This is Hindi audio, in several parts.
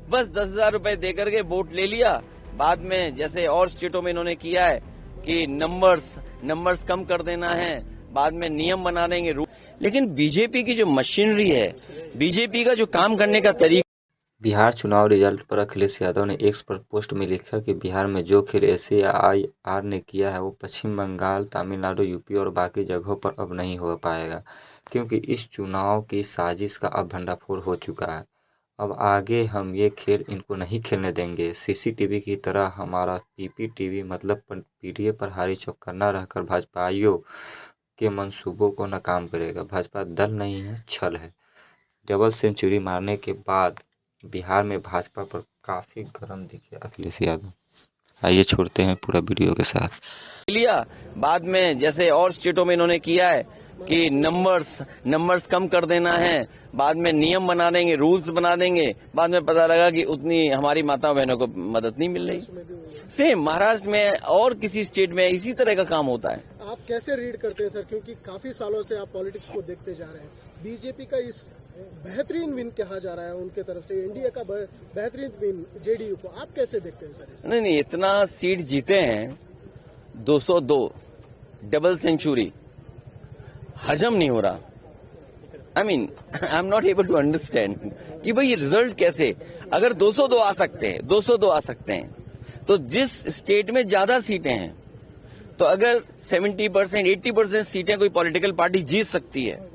बस 10,000 रुपए दे करके वोट ले लिया। बाद में जैसे और स्टेटों में इन्होंने किया है कि नंबर्स कम कर देना है, बाद में नियम बना देंगे। लेकिन बीजेपी की जो मशीनरी है, बीजेपी का जो काम करने का तरीका। बिहार चुनाव रिजल्ट पर अखिलेश यादव ने एक्स पर पोस्ट में लिखा कि बिहार में जो खेल SAIR ने किया है वो पश्चिम बंगाल, तमिलनाडु, यूपी और बाकी जगहों पर अब नहीं हो पाएगा, क्योंकि इस चुनाव की साजिश का अब भंडाफोड़ हो चुका है। अब आगे हम ये खेल इनको नहीं खेलने देंगे। CCTV की तरह हमारा PPTV मतलब पीढ़ी पर हारी चौका न रहकर भाजपाइयों के मंसूबों को नाकाम करेगा। भाजपा दल नहीं है, छल है। डबल सेंचुरी मारने के बाद बिहार में भाजपा पर काफी गर्म दिखे अखिलेश यादव। आइए छोड़ते हैं पूरा वीडियो के साथ। लिया बाद में जैसे और स्टेटों में इन्होंने किया है कि नंबर्स कम कर देना है, बाद में नियम बना देंगे, रूल्स बना देंगे। बाद में पता लगा कि उतनी हमारी माता बहनों को मदद नहीं मिल रही। सेम महाराष्ट्र में और किसी स्टेट में इसी तरह का काम होता है। आप कैसे रीड करते हैं सर, क्योंकि काफी सालों से आप पॉलिटिक्स को देखते जा रहे हैं। बीजेपी का इस बेहतरीन विन कहा जा रहा है उनके तरफ से, एनडीए का बेहतरीन विन जेडीयू को, आप कैसे देखते हैं सर? नहीं, इतना सीट जीते हैं 202, डबल सेंचुरी, हजम नहीं हो रहा। I am not able to understand कि भाई ये रिजल्ट कैसे, अगर 202 आ सकते हैं तो जिस स्टेट में ज्यादा सीटें हैं, तो अगर 70%, 80% सीटें कोई पॉलिटिकल पार्टी जीत सकती है,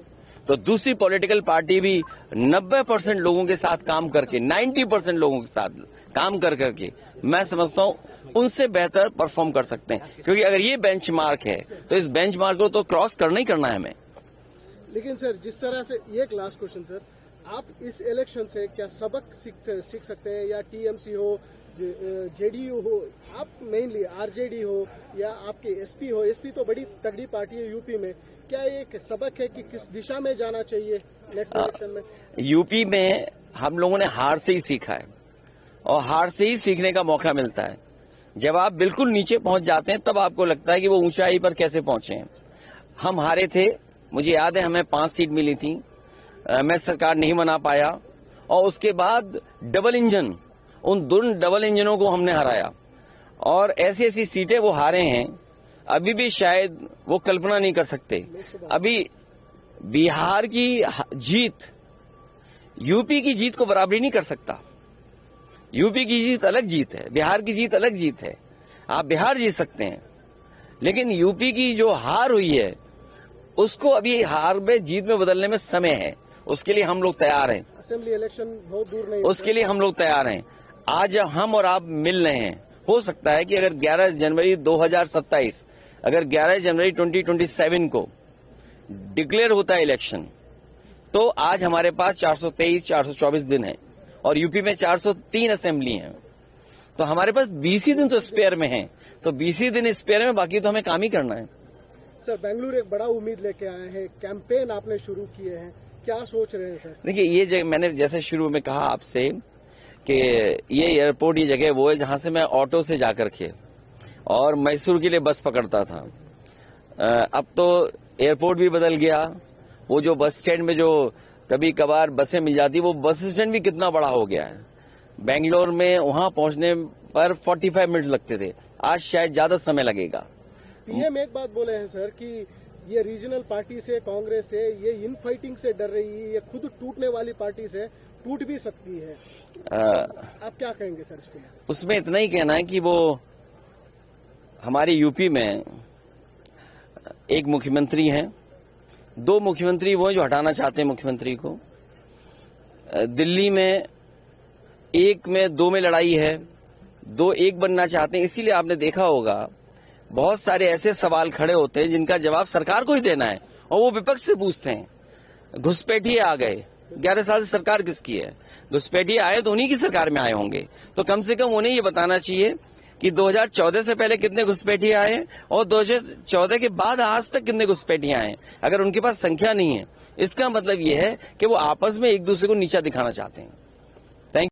तो दूसरी पॉलिटिकल पार्टी भी 90% लोगों के साथ काम करके, 90% लोगों के साथ काम करके मैं समझता हूं उनसे बेहतर परफॉर्म कर सकते हैं। क्योंकि अगर ये बेंचमार्क है तो इस बेंचमार्क को तो क्रॉस करना ही करना है हमें। लेकिन सर, जिस तरह से, एक लास्ट क्वेश्चन सर, आप इस इलेक्शन से क्या सबक सीख सकते हैं, या टीएमसी हो, जेडीयू हो, आप मेनली आरजेडी हो, या आपके एसपी तो बड़ी तगड़ी पार्टी है यूपी में, क्या एक सबक है कि किस दिशा में जाना चाहिए नेक्स्ट इलेक्शन में? यूपी में हम लोगों ने हार से ही सीखा है, और हार से ही सीखने का मौका मिलता है। जब आप बिल्कुल नीचे पहुंच जाते हैं तब आपको लगता है कि वो ऊंचाई पर कैसे पहुंचे हैं। हम हारे थे, मुझे याद है, हमें 5 सीट मिली थी, मैं सरकार नहीं बना पाया, और उसके बाद डबल इंजन, उन दोनों डबल इंजनों को हमने हराया, और ऐसी ऐसी सीटें वो हारे हैं अभी भी शायद वो कल्पना नहीं कर सकते। अभी बिहार की जीत यूपी की जीत को बराबरी नहीं कर सकता। यूपी की जीत अलग जीत है, बिहार की जीत अलग जीत है। आप बिहार जीत सकते हैं, लेकिन यूपी की जो हार हुई है उसको अभी हार में जीत में बदलने में समय है। उसके लिए हम लोग तैयार हैं। असेंबली इलेक्शन बहुत दूर नहीं, उसके लिए हम लोग तैयार हैं। आज हम और आप मिल रहे हैं, हो सकता है कि अगर 11 जनवरी 2027, अगर 11 जनवरी 2027 को डिक्लेयर होता है इलेक्शन, तो आज हमारे पास 423, 424 दिन है, और यूपी में 403 असेंबली हैं, तो हमारे पास 20 ही दिन तो स्पेयर में हैं। तो 20 ही दिन स्पेयर में, बाकी तो हमें काम ही करना है। सर, बेंगलुरु एक बड़ा उम्मीद लेके आए हैं, कैंपेन आपने शुरू किए हैं, क्या सोच रहे हैं सर? देखिए, ये जगह मैंने जैसे शुरू में कहा आपसे कि ये एयरपोर्ट, ये जगह वो है जहां से मैं ऑटो से जाकर के और मैसूर के लिए बस पकड़ता था। अब तो एयरपोर्ट भी बदल गया। वो जो बस स्टैंड में जो कभी कभार बसें मिल जाती, वो बस स्टैंड भी कितना बड़ा हो गया है। बेंगलोर में वहां पहुंचने पर 45 मिनट लगते थे, आज शायद ज्यादा समय लगेगा। पीएम एक बात बोले हैं सर कि ये रीजनल पार्टी से, कांग्रेस से, ये इन फाइटिंग से डर रही है, ये खुद टूटने वाली पार्टी से टूट भी सकती है। आप क्या कहेंगे सर इसको? उसमें इतना ही कहना है कि वो हमारी यूपी में एक मुख्यमंत्री हैं, 2 मुख्यमंत्री वो हैं जो हटाना चाहते हैं मुख्यमंत्री को। दिल्ली में 1 में 2 में लड़ाई है, 2 1 बनना चाहते हैं। इसीलिए आपने देखा होगा बहुत सारे ऐसे सवाल खड़े होते हैं जिनका जवाब सरकार को ही देना है, और वो विपक्ष से पूछते हैं। घुसपैठिए आ गए, 11 साल से सरकार किसकी है? घुसपैठिए आए तो उन्हीं की सरकार में आए होंगे, तो कम से कम उन्हें ये बताना चाहिए कि 2014 से पहले कितने घुसपैठिए आए और 2014 के बाद आज तक कितने घुसपैठिए आए। अगर उनके पास संख्या नहीं है, इसका मतलब ये है कि वो आपस में एक दूसरे को नीचा दिखाना चाहते हैं।